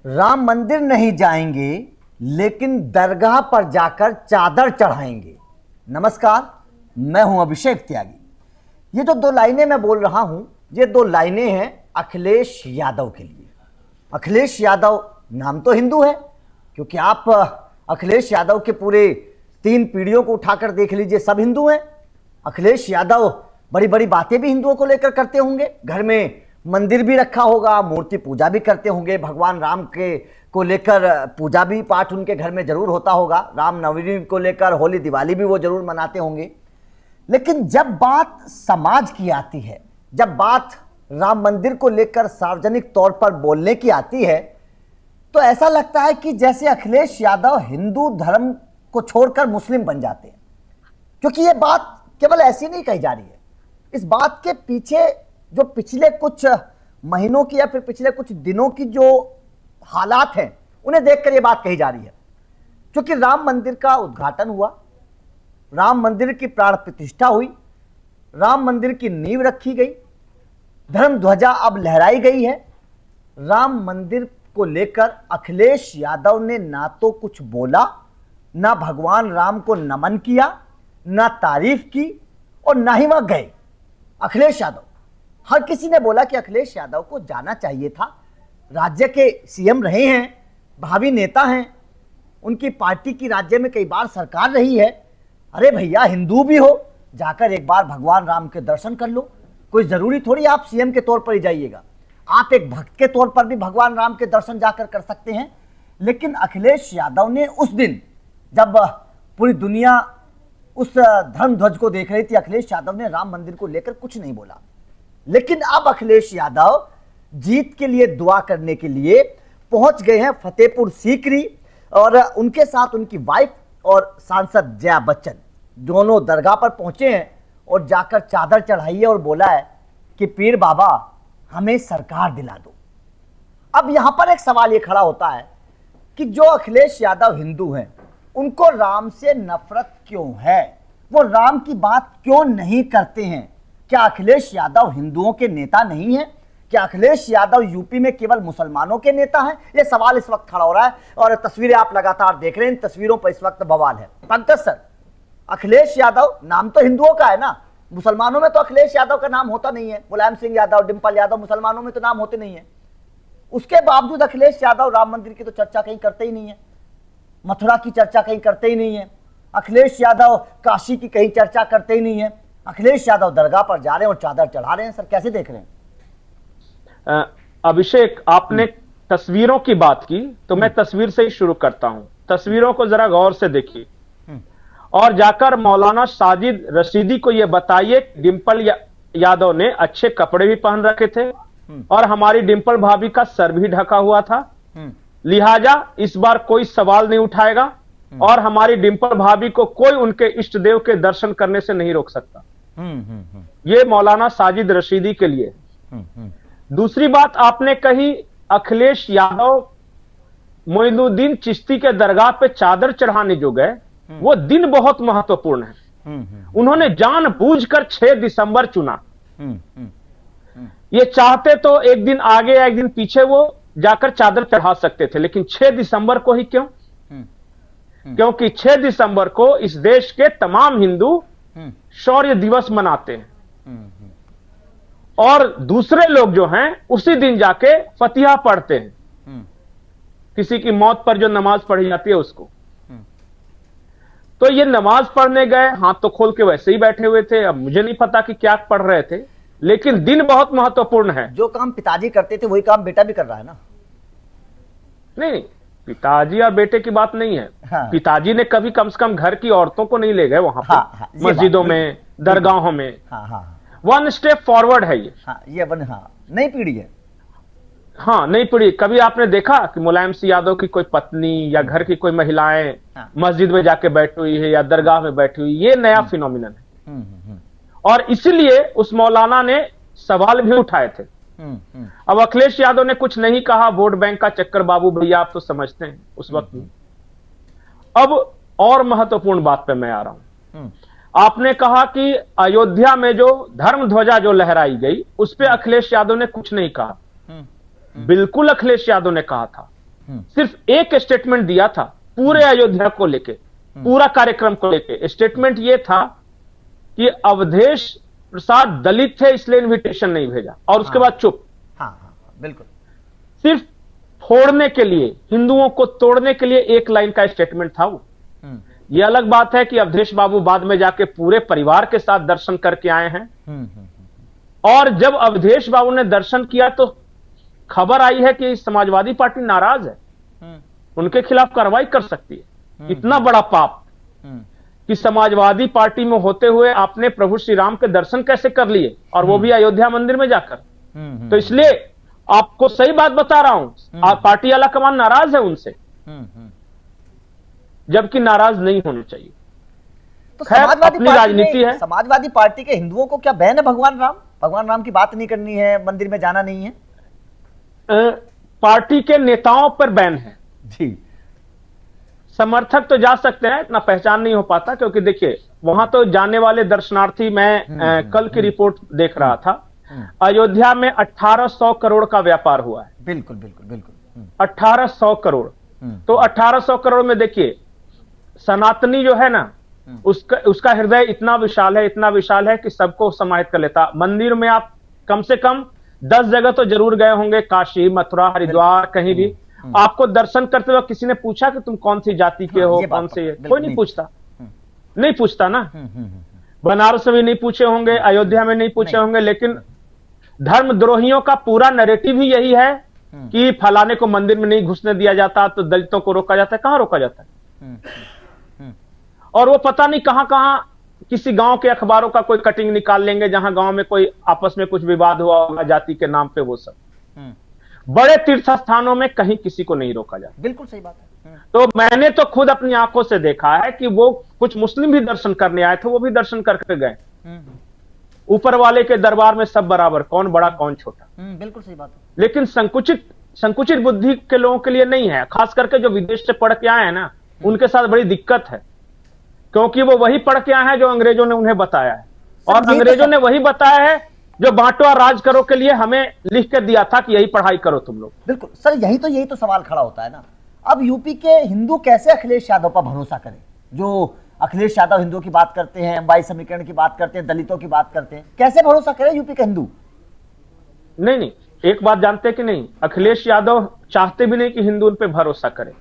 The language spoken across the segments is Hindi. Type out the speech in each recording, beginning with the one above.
राम मंदिर नहीं जाएंगे लेकिन दरगाह पर जाकर चादर चढ़ाएंगे। नमस्कार, मैं हूं अभिषेक त्यागी। ये जो दो लाइनें मैं बोल रहा हूं, ये दो लाइनें हैं अखिलेश यादव के लिए। अखिलेश यादव नाम तो हिंदू है, क्योंकि आप अखिलेश यादव के पूरे 3 पीढ़ियों को उठाकर देख लीजिए, सब हिंदू हैं। अखिलेश यादव बड़ी बड़ी बातें भी हिंदुओं को लेकर करते होंगे, घर में मंदिर भी रखा होगा, मूर्ति पूजा भी करते होंगे, भगवान राम के को लेकर पूजा भी पाठ उनके घर में जरूर होता होगा, राम नवमी को लेकर होली दिवाली भी वो जरूर मनाते होंगे। लेकिन जब बात समाज की आती है, जब बात राम मंदिर को लेकर सार्वजनिक तौर पर बोलने की आती है, तो ऐसा लगता है कि जैसे अखिलेश यादव हिंदू धर्म को छोड़कर मुस्लिम बन जाते हैं। क्योंकि ये बात केवल ऐसी नहीं कही जा रही है, इस बात के पीछे जो पिछले कुछ महीनों की या फिर पिछले कुछ दिनों की जो हालात हैं, उन्हें देखकर ये बात कही जा रही है। क्योंकि राम मंदिर का उद्घाटन हुआ, राम मंदिर की प्राण प्रतिष्ठा हुई, राम मंदिर की नींव रखी गई, धर्म ध्वजा अब लहराई गई है। राम मंदिर को लेकर अखिलेश यादव ने ना तो कुछ बोला, ना भगवान राम को नमन किया, ना तारीफ की, और ना ही वह गए। अखिलेश यादव, हर किसी ने बोला कि अखिलेश यादव को जाना चाहिए था, राज्य के सीएम रहे हैं, भावी नेता हैं, उनकी पार्टी की राज्य में कई बार सरकार रही है। अरे भैया, हिंदू भी हो, जाकर एक बार भगवान राम के दर्शन कर लो। कोई जरूरी थोड़ी आप सीएम के तौर पर ही जाइएगा, आप एक भक्त के तौर पर भी भगवान राम के दर्शन जाकर कर सकते हैं। लेकिन अखिलेश यादव ने उस दिन, जब पूरी दुनिया उस धर्म ध्वज को देख रही थी, अखिलेश यादव ने राम मंदिर को लेकर कुछ नहीं बोला। लेकिन अब अखिलेश यादव जीत के लिए दुआ करने के लिए पहुंच गए हैं फतेहपुर सीकरी, और उनके साथ उनकी वाइफ और सांसद जया बच्चन दोनों दरगाह पर पहुंचे हैं और जाकर चादर चढ़ाई है और बोला है कि पीर बाबा हमें सरकार दिला दो। अब यहां पर एक सवाल ये खड़ा होता है कि जो अखिलेश यादव हिंदू हैं, उनको राम से नफरत क्यों है? वो राम की बात क्यों नहीं करते हैं? क्या अखिलेश यादव हिंदुओं के नेता नहीं है? क्या अखिलेश यादव यूपी में केवल मुसलमानों के नेता हैं? ये सवाल इस वक्त खड़ा हो रहा है और तस्वीरें आप लगातार देख रहे हैं। इन तस्वीरों पर इस वक्त बवाल है। पंकज सर, अखिलेश यादव नाम तो हिंदुओं का है ना, मुसलमानों में तो अखिलेश यादव का नाम होता नहीं है। मुलायम सिंह यादव, डिम्पल यादव, मुसलमानों में तो नाम होते नहीं है। उसके बावजूद अखिलेश यादव राम मंदिर की तो चर्चा कहीं करते ही नहीं है, मथुरा की चर्चा कहीं करते ही नहीं है, अखिलेश यादव काशी की कहीं चर्चा करते ही नहीं है। अखिलेश यादव दरगाह पर जा रहे हैं और चादर चढ़ा रहे हैं। सर, कैसे देख रहे हैं? अभिषेक, आपने तस्वीरों की बात की, तो मैं तस्वीर से ही शुरू करता हूं। तस्वीरों को जरा गौर से देखिए और जाकर मौलाना साजिद रशीदी को यह बताइए, डिंपल यादव ने अच्छे कपड़े भी पहन रखे थे और हमारी डिंपल भाभी का सर भी ढका हुआ था, लिहाजा इस बार कोई सवाल नहीं उठाएगा और हमारी डिंपल भाभी को कोई उनके इष्ट देव के दर्शन करने से नहीं रोक सकता। ये मौलाना साजिद रशीदी के लिए। दूसरी बात आपने कही, अखिलेश यादव मोइनुद्दीन चिश्ती के दरगाह पे चादर चढ़ाने जो गए, वो दिन बहुत महत्वपूर्ण है। उन्होंने जानबूझकर 6 दिसंबर चुना। ये चाहते तो एक दिन आगे या एक दिन पीछे वो जाकर चादर चढ़ा सकते थे, लेकिन 6 दिसंबर को ही क्यों? क्योंकि 6 दिसंबर को इस देश के तमाम हिंदू शौर्य दिवस मनाते हैं और दूसरे लोग जो हैं उसी दिन जाके फतिहा पढ़ते हैं, किसी की मौत पर जो नमाज पढ़ी जाती है उसको। तो ये नमाज पढ़ने गए, हाथ तो खोल के वैसे ही बैठे हुए थे। अब मुझे नहीं पता कि क्या पढ़ रहे थे, लेकिन दिन बहुत महत्वपूर्ण है। जो काम पिताजी करते थे वही काम बेटा भी कर रहा है ना? नहीं, पिताजी और बेटे की बात नहीं है। हाँ। पिताजी ने कभी कम से कम घर की औरतों को नहीं ले गए वहां पर। हाँ, मस्जिदों में, दरगाहों में। हाँ, 1 स्टेप फॉरवर्ड है ये। नई पीढ़ी है। हाँ, नई पीढ़ी। कभी आपने देखा कि मुलायम सिंह यादव की कोई पत्नी या घर की कोई महिलाएं मस्जिद में जाके बैठी हुई है या दरगाह में बैठी हुई? ये नया फिनोमिनन है और इसलिए उस मौलाना ने सवाल भी उठाए थे। अब अखिलेश यादव ने कुछ नहीं कहा, वोट बैंक का चक्कर बाबू भैया, आप तो समझते हैं उस वक्त में। अब और महत्वपूर्ण बात पे मैं आ रहा हूं। आपने कहा कि अयोध्या में जो धर्म ध्वजा जो लहराई गई उस पे अखिलेश यादव ने कुछ नहीं कहा। बिल्कुल अखिलेश यादव ने कहा था। सिर्फ एक स्टेटमेंट दिया था पूरे अयोध्या को लेके, पूरा कार्यक्रम को लेके। स्टेटमेंट ये था कि अवधेश प्रसाद दलित थे इसलिए इनविटेशन नहीं भेजा, और उसके बाद चुप। बिल्कुल। सिर्फ फोड़ने के लिए, हिंदुओं को तोड़ने के लिए एक लाइन का स्टेटमेंट था वो। ये अलग बात है कि अवधेश बाबू बाद में जाके पूरे परिवार के साथ दर्शन करके आए हैं, और जब अवधेश बाबू ने दर्शन किया तो खबर आई है कि समाजवादी पार्टी नाराज है, उनके खिलाफ कार्रवाई कर सकती है। इतना बड़ा पाप कि समाजवादी पार्टी में होते हुए आपने प्रभु श्री राम के दर्शन कैसे कर लिए, और वो भी अयोध्या मंदिर में जाकर। तो इसलिए आपको सही बात बता रहा हूं, पार्टी आला कमान नाराज है उनसे, जबकि नाराज नहीं होना चाहिए। तो खैर, अपनी राजनीति है। समाजवादी पार्टी के हिंदुओं को क्या बैन है भगवान राम? भगवान राम की बात नहीं करनी है, मंदिर में जाना नहीं है? पार्टी के नेताओं पर बैन है जी। समर्थक तो जा सकते हैं, इतना पहचान नहीं हो पाता, क्योंकि देखिए वहां तो जाने वाले दर्शनार्थी, मैं कल की रिपोर्ट देख रहा था, अयोध्या में 1800 करोड़ का व्यापार हुआ है। बिल्कुल बिल्कुल बिल्कुल। 1800 करोड़। तो 1800 करोड़ में देखिए सनातनी जो है ना, उसका हृदय इतना विशाल है, इतना विशाल है कि सबको समाहित कर लेता। मंदिर में आप कम से कम 10 जगह तो जरूर गए होंगे, काशी, मथुरा, हरिद्वार, कहीं भी आपको दर्शन करते हुए किसी ने पूछा कि तुम कौन सी जाति के हो, कौन से? कोई नहीं पूछता, नहीं पूछता ना। बनारस में भी नहीं पूछे होंगे, अयोध्या में नहीं पूछे होंगे, लेकिन धर्मद्रोहियों का पूरा नैरेटिव ही यही है कि फलाने को मंदिर में नहीं घुसने दिया जाता, तो दलितों को रोका जाता है। कहां रोका जाता है? और वो पता नहीं कहां कहां किसी गांव के अखबारों का कोई कटिंग निकाल लेंगे, जहां गांव में कोई आपस में कुछ विवाद हुआ होगा जाति के नाम पे, वो सब। बड़े तीर्थ स्थानों में कहीं किसी को नहीं रोका जाता। बिल्कुल सही बात है। तो मैंने तो खुद अपनी आंखों से देखा है कि वो कुछ मुस्लिम भी दर्शन करने आए थे, वो भी दर्शन करके गए। ऊपर वाले के दरबार में सब बराबर, कौन बड़ा कौन छोटा। बिल्कुल सही बात है। लेकिन संकुचित बुद्धि के लोगों के लिए नहीं है, खास करके जो विदेश से पढ़ के आए हैं ना, उनके साथ बड़ी दिक्कत है, क्योंकि वो वही पढ़ के आए हैं जो अंग्रेजों ने उन्हें बताया है, और अंग्रेजों ने वही बताया है जो बांटो और राज करो के लिए हमें लिख कर दिया था कि यही पढ़ाई करो तुम लोग। बिल्कुल सर, यही तो सवाल खड़ा होता है ना। अब यूपी के हिंदू कैसे अखिलेश यादव पर भरोसा करें? जो अखिलेश यादव हिंदुओं की बात करते हैं, अंबाई समीकरण की बात करते हैं, दलितों की बात करते हैं, कैसे भरोसा करें यूपी के हिंदू? नहीं, एक बात जानते कि नहीं, अखिलेश यादव चाहते भी नहीं कि हिंदू उन पे भरोसा करें।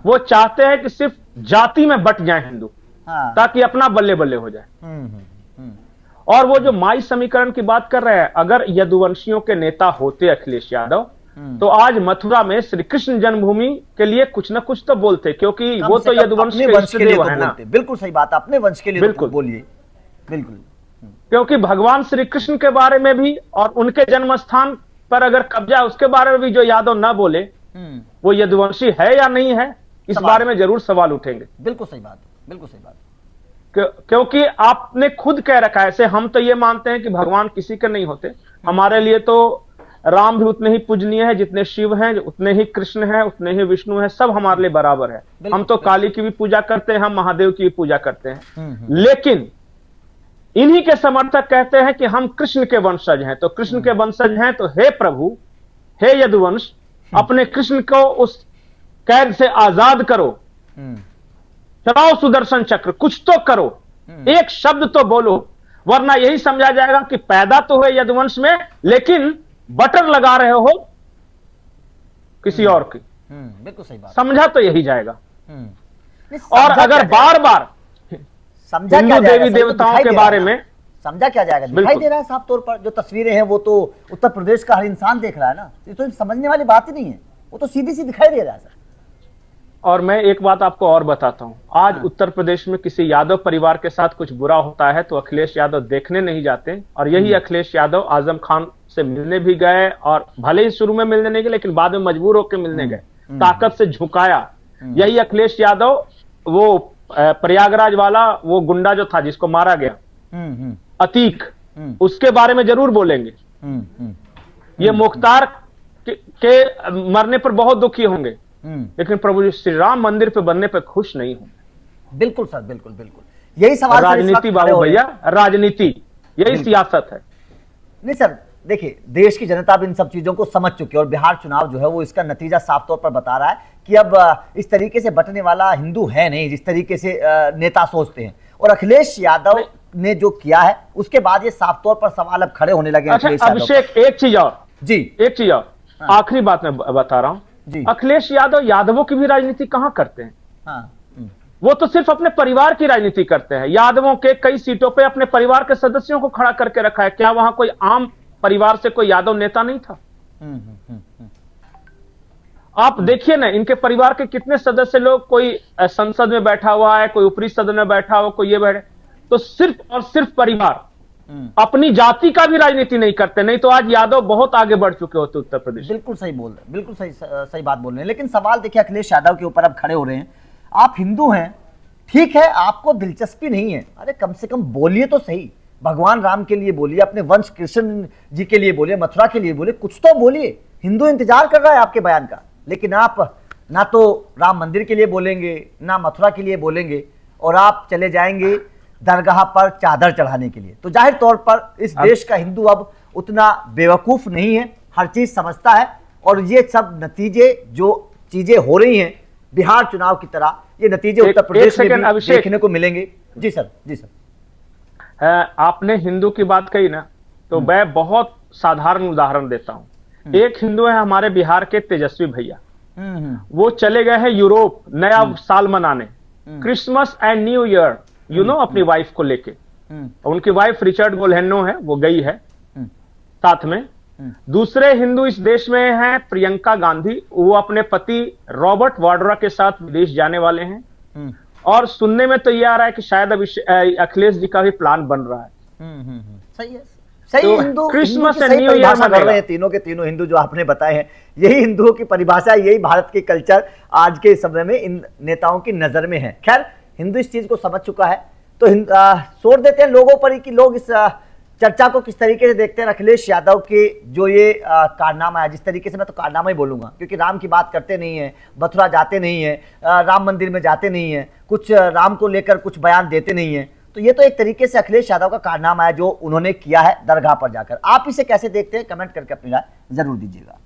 वो चाहते हैं कि सिर्फ जाति में बट जाए हिंदू, ताकि अपना बल्ले बल्ले हो जाए। और वो जो माई समीकरण की बात कर रहे हैं, अगर यदुवंशियों के नेता होते अखिलेश यादव, तो आज मथुरा में श्री कृष्ण जन्मभूमि के लिए कुछ ना कुछ तो बोलते, क्योंकि वो तो यदुवंश के इष्टदेव है ना। बिल्कुल सही बात, अपने वंश के लिए बिल्कुल बोलिए। बिल्कुल, क्योंकि भगवान श्री कृष्ण के बारे में भी और उनके जन्म स्थान पर अगर कब्जा, उसके बारे में भी जो यादव ना बोले, वो यदुवंशी है या नहीं है, इस बारे में जरूर सवाल उठेंगे। बिल्कुल सही बात, बिल्कुल सही बात। क्योंकि आपने खुद कह रखा है, ऐसे हम तो ये मानते हैं कि भगवान किसी के नहीं होते। हमारे लिए तो राम भी उतने ही पूजनीय है जितने शिव हैं, उतने ही कृष्ण हैं, उतने ही विष्णु हैं, सब हमारे लिए बराबर है। हम तो काली की भी पूजा करते हैं, हम महादेव की भी पूजा करते हैं। लेकिन इन्हीं के समर्थक कहते हैं कि हम कृष्ण के वंशज हैं। तो कृष्ण के वंशज हैं तो हे प्रभु, हे यदुवंश, अपने कृष्ण को उस कैद से आजाद करो, चलाओ सुदर्शन चक्र, कुछ तो करो, एक शब्द तो बोलो, वरना यही समझा जाएगा कि पैदा तो हुए यदुवंश में, लेकिन बटर लगा रहे हो किसी और की। बिल्कुल सही बात, समझा तो यही जाएगा। और अगर बार बार समझा हिंदू देवी देवताओं के बारे में समझा क्या जाएगा, दिखाई दे रहा है साफ तौर पर। जो तस्वीरें हैं वो तो उत्तर प्रदेश का हर इंसान देख रहा है ना, ये तो समझने वाली बात ही नहीं है, वो तो सीधी सी दिखाई दे रहा है सर। और मैं एक बात आपको और बताता हूं, आज उत्तर प्रदेश में किसी यादव परिवार के साथ कुछ बुरा होता है तो अखिलेश यादव देखने नहीं जाते, और यही अखिलेश यादव आजम खान से मिलने भी गए, और भले ही शुरू में मिलने नहीं गए लेकिन बाद में मजबूर होकर मिलने गए, ताकत से झुकाया। यही अखिलेश यादव वो प्रयागराज वाला वो गुंडा जो था जिसको मारा गया, अतीक, उसके बारे में जरूर बोलेंगे। ये मुख्तार के मरने पर बहुत दुखी होंगे, लेकिन प्रभु श्री राम मंदिर पे बनने पे खुश नहीं होंगे। बिल्कुल सर, बिल्कुल बिल्कुल यही सवाल। राजनीति बाबू भैया, राजनीति यही सियासत है। नहीं सर, देखिए देश की जनता भी इन सब चीजों को समझ चुकी है, और बिहार चुनाव जो है वो इसका नतीजा साफ तौर पर बता रहा है कि अब इस तरीके से बंटने वाला हिंदू है नहीं जिस तरीके से नेता सोचते हैं। और अखिलेश यादव ने जो किया है उसके बाद ये साफ तौर पर सवाल अब खड़े होने लगे हैं अच्छा अखिलेश यादव अभिषेक, एक चीज और जी एक चीज और आखिरी बात मैं बता रहा जी। हूं, अखिलेश यादव यादवों की भी राजनीति कहां करते हैं? हाँ वो तो सिर्फ अपने परिवार की राजनीति करते हैं। यादवों के कई सीटों पे अपने परिवार के सदस्यों को खड़ा करके रखा है। क्या वहां कोई आम परिवार से कोई यादव नेता नहीं था? आप देखिए ना, इनके परिवार के कितने सदस्य लोग, कोई संसद में बैठा हुआ है, कोई ऊपरी सदन में बैठा हुआ, कोई ये बैठे, तो सिर्फ और सिर्फ परिवार, अपनी जाति का भी राजनीति नहीं करते। नहीं तो आज यादव बहुत आगे बढ़ चुके होते उत्तर प्रदेश। बिल्कुल सही बोल रहे हैं, बिल्कुल सही बात बोल रहे हैं। लेकिन सवाल देखिए अखिलेश यादव के ऊपर अब खड़े हो रहे हैं। आप हिंदू हैं, ठीक है, आपको दिलचस्पी नहीं है, अरे कम से कम बोलिए तो सही, भगवान राम के लिए बोलिए, अपने वंश कृष्ण जी के लिए बोलिए, मथुरा के लिए बोलिए, कुछ तो बोलिए। हिंदू इंतजार कर रहा है आपके बयान का, लेकिन आप ना तो राम मंदिर के लिए बोलेंगे, ना मथुरा के लिए बोलेंगे, और आप चले जाएंगे दरगाह पर चादर चढ़ाने के लिए। तो जाहिर तौर पर इस देश का हिंदू अब उतना बेवकूफ नहीं है, हर चीज समझता है। और ये सब नतीजे, जो चीजें हो रही हैं बिहार चुनाव की तरह, ये नतीजे उत्तर प्रदेश में भी देखने को मिलेंगे। जी सर, जी सर। आपने हिंदू की बात कही ना, तो मैं बहुत साधारण उदाहरण देता हूं। एक हिंदू है हमारे बिहार के, तेजस्वी भैया, वो चले गए हैं यूरोप नया साल मनाने, क्रिसमस एंड न्यू ईयर, अपनी वाइफ को लेके। उनकी वाइफ रिचर्ड गोलहेनो है, वो गई है साथ में। दूसरे हिंदू इस देश में हैं प्रियंका गांधी, वो अपने पति रॉबर्ट वाड्रा के साथ विदेश जाने वाले हैं। और सुनने में तो ये आ रहा है कि शायद अखिलेश जी का भी प्लान बन रहा है। सही है, सही। तो Hindu Christmas and new year कर रहे हैं तीनों के तीनों हिंदू जो आपने बताए हैं। यही हिंदुओं की परिभाषा, यही भारत के कल्चर आज के समय में इन नेताओं की नजर में है। खैर, हिंदू इस चीज को समझ चुका है, तो छोड़ देते हैं लोगों पर ही कि लोग इस चर्चा को किस तरीके से देखते हैं। अखिलेश यादव के जो ये कारनामा है, जिस तरीके से, मैं तो कारनामा ही बोलूंगा, क्योंकि राम की बात करते नहीं है, मथुरा जाते नहीं है, राम मंदिर में जाते नहीं है, कुछ राम को लेकर कुछ बयान देते नहीं है, तो ये तो एक तरीके से अखिलेश यादव का कारनामा है जो उन्होंने किया है दरगाह पर जाकर। आप इसे कैसे देखते हैं, कमेंट करके अपनी राय जरूर दीजिएगा।